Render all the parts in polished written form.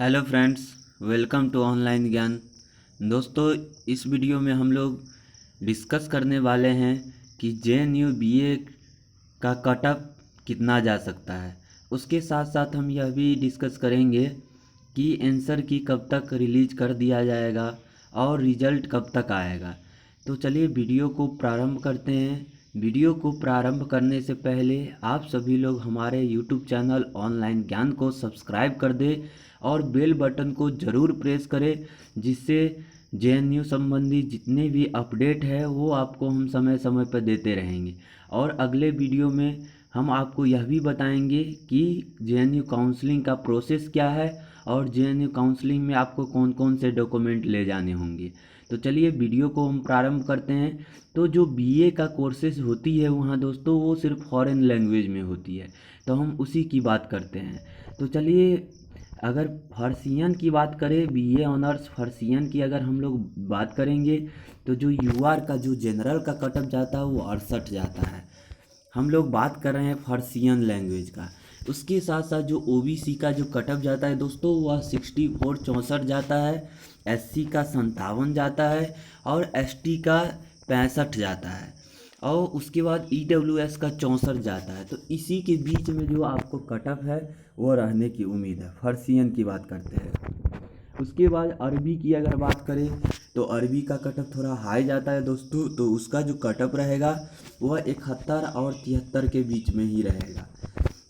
Hello friends, welcome to online Gyan. दोस्तों, इस video में हम लोग डिस्कस करने वाले हैं कि JNU BA का कट ऑफ कितना जा सकता है। उसके साथ साथ हम यह भी डिस्कस करेंगे कि आंसर की कब तक रिलीज कर दिया जाएगा और रिज़ल्ट कब तक आएगा। तो चलिए वीडियो को प्रारंभ करते हैं। वीडियो को प्रारंभ करने से पहले आप सभी लोग हमारे YouTube चैनल ऑनलाइन ज्ञान को सब्सक्राइब कर दें और बेल बटन को ज़रूर प्रेस करें, जिससे JNU संबंधी जितने भी अपडेट है वो आपको हम समय समय पर देते रहेंगे। और अगले वीडियो में हम आपको यह भी बताएंगे कि JNU काउंसलिंग का प्रोसेस क्या है और JNU काउंसलिंग में आपको कौन कौन से डॉक्यूमेंट ले जाने होंगे। तो चलिए वीडियो को हम प्रारंभ करते हैं। तो जो BA का कोर्सेज होती है वहाँ दोस्तों, वो सिर्फ फॉरेन लैंग्वेज में होती है, तो हम उसी की बात करते हैं। तो चलिए, अगर फर्सियन की बात करें, BA ऑनर्स फर्सियन की अगर हम लोग बात करेंगे तो जो UR का जो जनरल का कटअप जाता है वो 68 जाता है। हम लोग बात कर रहे हैं फर्सियन लैंग्वेज का। उसके साथ साथ जो OBC का जो कटअप जाता है दोस्तों, वह 64 जाता है। SC का 57 जाता है और ST का 65 जाता है और उसके बाद EWS का 64 जाता है। तो इसी के बीच में जो आपको कटअप है वो रहने की उम्मीद है। फर्सियन की बात करते हैं। उसके बाद अरबी की अगर बात करें तो अरबी का कटअप थोड़ा हाई जाता है दोस्तों, तो उसका जो कटअप रहेगा वह 71 और 73 के बीच में ही रहेगा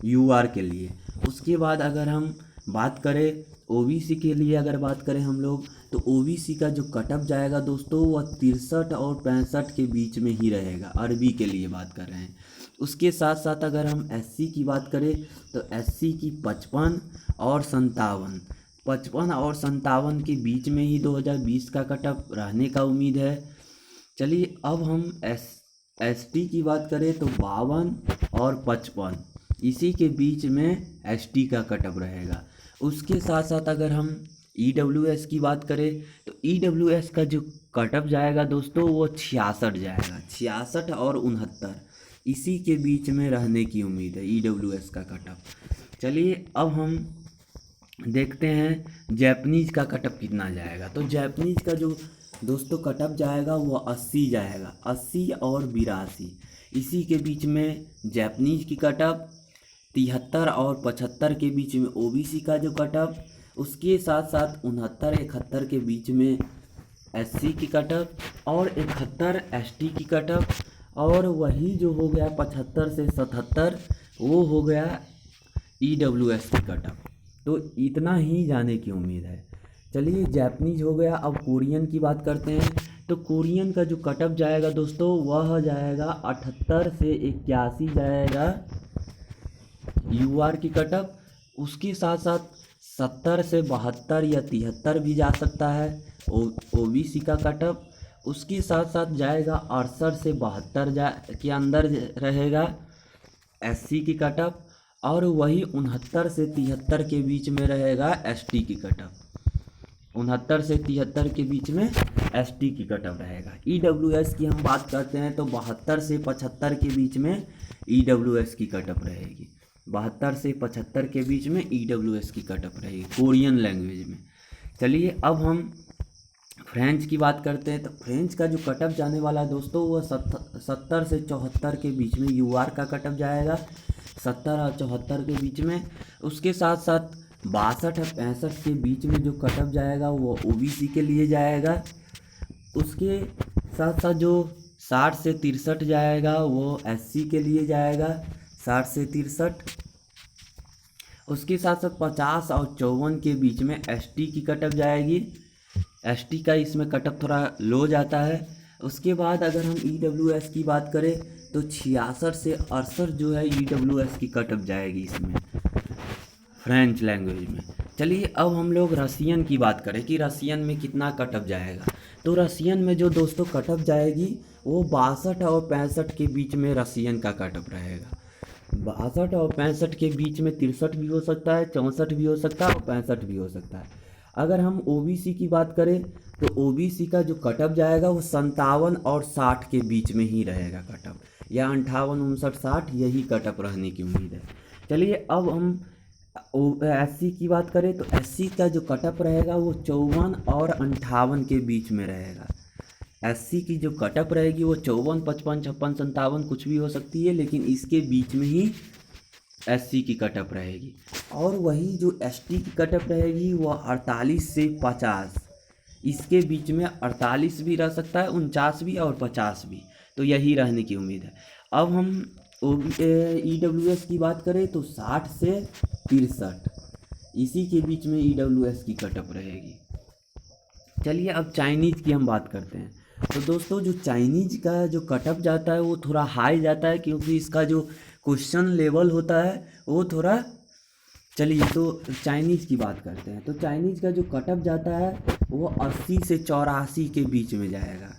UR के लिए। उसके बाद अगर हम बात करें OBC के लिए, अगर बात करें हम लोग, तो OBC का जो कटअप जाएगा दोस्तों वह 63 और 65 के बीच में ही रहेगा। अरबी के लिए बात कर रहे हैं। उसके साथ साथ अगर हम SC की बात करें तो SC की 55 और 57 के बीच में ही 2020 का कटअप रहने का उम्मीद है। चलिए, अब हम ST की बात करें तो 52 और 55 इसी के बीच में ST का कटअप रहेगा। उसके साथ साथ अगर हम EWS की बात करें तो EWS का जो कटअप जाएगा दोस्तों वो 66 जाएगा। 66 और 69 इसी के बीच में रहने की उम्मीद है EWS का कटअप। चलिए, अब हम देखते हैं जैपनीज़ का कटअप कितना जाएगा। तो जैपनीज़ का जो दोस्तों कटअप जाएगा वो 80 जाएगा। 80 और 82 इसी के बीच में जैपनीज़ की कटअप। 73 और 75 के बीच में OBC का जो कटअप। उसके साथ साथ 69 71 के बीच में SC की कटअप और 71 ST की कटअप। और वही जो हो गया 75 से 77 वो हो गया EWS की कटअप। तो इतना ही जाने की उम्मीद है। चलिए, जापानीज़ हो गया। अब कोरियन की बात करते हैं। तो कोरियन का जो कटअप जाएगा दोस्तों वह जाएगा 78 से 81 जाएगा UR की कटअप। उसके साथ साथ 70 से 72 या 73 भी जा सकता है OBC का कटअप। उसके साथ साथ जाएगा 68 से 72 के अंदर रहेगा SC की कटअप। और वही 69 से 73 के बीच में रहेगा ST की कटअप। 69 से 73 के बीच में ST की कटअप रहेगा। EWS की हम बात करते हैं तो 72 से 75 के बीच में EWS की कटअप रहेगी। 72 से 75 के बीच में EWS की कटअप रहेगी कोरियन लैंग्वेज में। चलिए, अब हम फ्रेंच की बात करते हैं। तो फ्रेंच का जो कटअप जाने वाला है दोस्तों वह 70 से 74 के बीच में UR का कटअप जाएगा। 70 और 74 के बीच में। उसके साथ साथ 62 और 65 के बीच में जो कटअप जाएगा वो OBC के लिए जाएगा। उसके साथ साथ जो 60 से 63 जाएगा वो SC के लिए जाएगा। 60 से 63। उसके साथ साथ 50 और 54 के बीच में ST की कटअप जाएगी। ST का इसमें कटअप थोड़ा लो जाता है। उसके बाद अगर हम EWS की बात करें तो 66 से 68 जो है EWS की कटअप जाएगी इसमें फ्रेंच लैंग्वेज में। चलिए, अब हम लोग रसियन की बात करें कि रसियन में कितना कटअप जाएगा। तो रसियन में जो दोस्तों कटअप जाएगी वो 62 और 65 के बीच में रसियन का कटअप रहेगा। 62 और 65 के बीच में 63 भी हो सकता है, 64 भी हो सकता है और 65 भी हो सकता है। अगर हम OBC की बात करें तो OBC का जो कटअप जाएगा वो 57 और 60 के बीच में ही रहेगा कटअप, या 58 59 60 यही कटअप रहने की उम्मीद है। चलिए, अब हम एससी की बात करें तो एससी का जो कटअप रहेगा वो 54 और 58 के बीच में रहेगा। एससी की जो कटअप रहेगी वो 54, 55, 56, 57 कुछ भी हो सकती है, लेकिन इसके बीच में ही एससी की कटअप रहेगी। और वही जो एसटी की कटअप रहेगी वो 48 से 50, इसके बीच में 48 भी रह सकता है, 49 भी और 50 भी, तो यही रहने की उम्मीद है। अब हम EWS की बात करें तो 60 से 63, इसी के बीच में EWS की कटअप रहेगी। चलिए अब चाइनीज़ की हम बात करते हैं। तो दोस्तों जो चाइनीज़ का जो कटअप जाता है वो थोड़ा हाई जाता है, क्योंकि इसका जो क्वेश्चन लेवल होता है वो थोड़ा, चलिए तो चाइनीज़ की बात करते हैं। तो चाइनीज़ का जो कटअप जाता है वो 80 से 84 के बीच में जाएगा।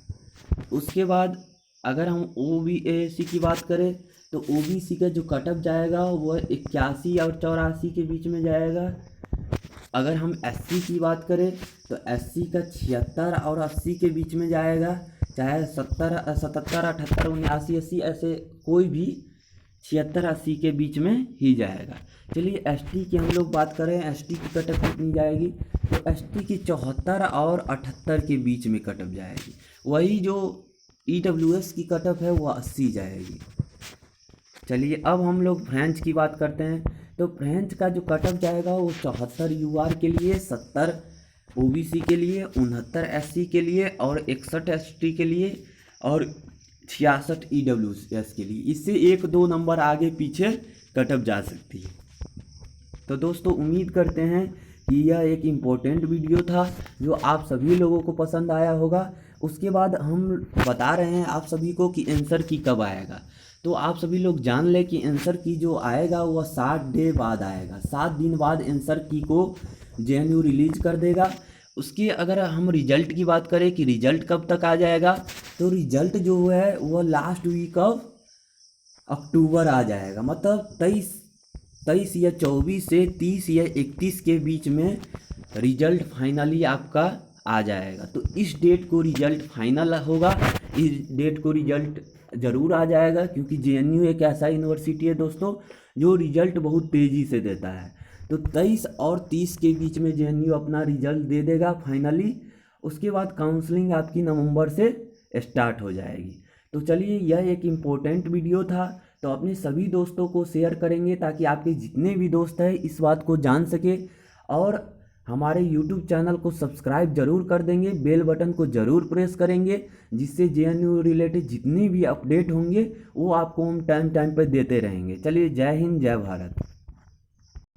उसके बाद अगर हम OBC की बात करें तो OBC का जो कटअप जाएगा वो 81 और 84 के बीच में जाएगा। अगर हम SC की बात करें तो SC का 76 और 80 के बीच में जाएगा, चाहे 70, 77, 78, 79, 80, ऐसे कोई भी 76, 80 के बीच में ही जाएगा। चलिए ST की हम लोग बात करें, ST की कटअप कितनी जाएगी, तो ST की 74 और 78 के बीच में कटअप जाएगी। वही जो EWS की कटअप है वो 80 जाएगी। चलिए अब हम लोग फ्रेंच की बात करते हैं। तो फ्रेंच का जो कटअप जाएगा वो 74 UR के लिए, 70 OBC के लिए, 69 SC के लिए और 61 ST के लिए और 66 EWS के लिए। इससे 1-2 नंबर आगे पीछे कटअप जा सकती है। तो दोस्तों उम्मीद करते हैं कि यह एक इम्पोर्टेंट वीडियो था जो आप सभी लोगों को पसंद आया होगा। उसके बाद हम बता रहे हैं आप सभी को कि आंसर की कब आएगा। तो आप सभी लोग जान लें कि आंसर की जो आएगा वह 60 डे बाद आएगा। 7 दिन बाद आंसर की को JNU रिलीज कर देगा। उसकी अगर हम रिजल्ट की बात करें कि रिजल्ट कब तक आ जाएगा, तो रिजल्ट जो है वह लास्ट वीक ऑफ अक्टूबर आ जाएगा। मतलब 23 या 24 से 30 या 31 के बीच में रिजल्ट फाइनली आपका आ जाएगा। तो इस डेट को रिजल्ट फाइनल होगा, इस डेट को रिजल्ट ज़रूर आ जाएगा, क्योंकि JNU एक ऐसा यूनिवर्सिटी है दोस्तों जो रिजल्ट बहुत तेज़ी से देता है। तो 23 और 30 के बीच में JNU अपना रिजल्ट दे देगा फाइनली। उसके बाद काउंसलिंग आपकी नवंबर से स्टार्ट हो जाएगी। तो चलिए यह एक इम्पोर्टेंट वीडियो था, तो अपने सभी दोस्तों को शेयर करेंगे ताकि आपके जितने भी दोस्त हैं इस बात को जान सके। और हमारे YouTube चैनल को सब्सक्राइब जरूर कर देंगे, बेल बटन को ज़रूर प्रेस करेंगे, जिससे JNU रिलेटेड जितने भी अपडेट होंगे वो आपको हम टाइम टाइम पर देते रहेंगे। चलिए जय हिंद, जय भारत।